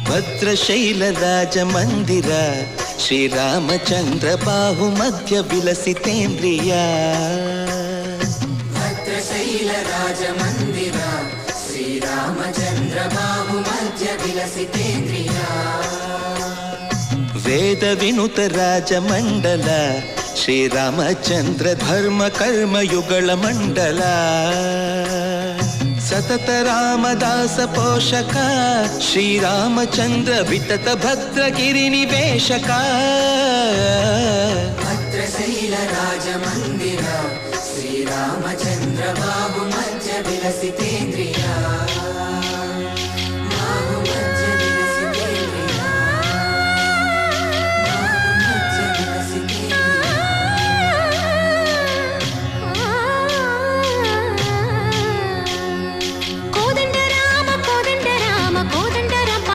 ಭದ್ರಶೈಲ ರಾಜ ಮಂದಿರ ಶ್ರೀರಾಮಚಂದ್ರ ಬಾಹು ಮಧ್ಯ ವಿಲಸಿತೇಂದ್ರಿಯ. ಭದ್ರಶೈಲ ರಾಜ ಮಂದಿರ ಶ್ರೀರಾಮಚಂದ್ರ ಬಾಹು ಮಧ್ಯ ವಿಲಸಿತೇಂದ್ರಿಯ. ವೇದ ವಿನುತ ರಾಜ ಮಂಡಲ ಶ್ರೀರಾಮಚಂದ್ರ ಧರ್ಮ ಕರ್ಮಯುಗಳ ಮಂಡಲ. ಸತತ ರಾಮದಾಸ ಪೋಷಕ ಶ್ರೀರಾಮಚಂದ್ರ ವಿತತ ಭದ್ರಗಿರಿ ನಿವೇಶಕ. ಭದ್ರಶೈಲ ರಾಜ ಮಂದಿರ ಶ್ರೀರಾಮಚಂದ್ರ ಬಾಹು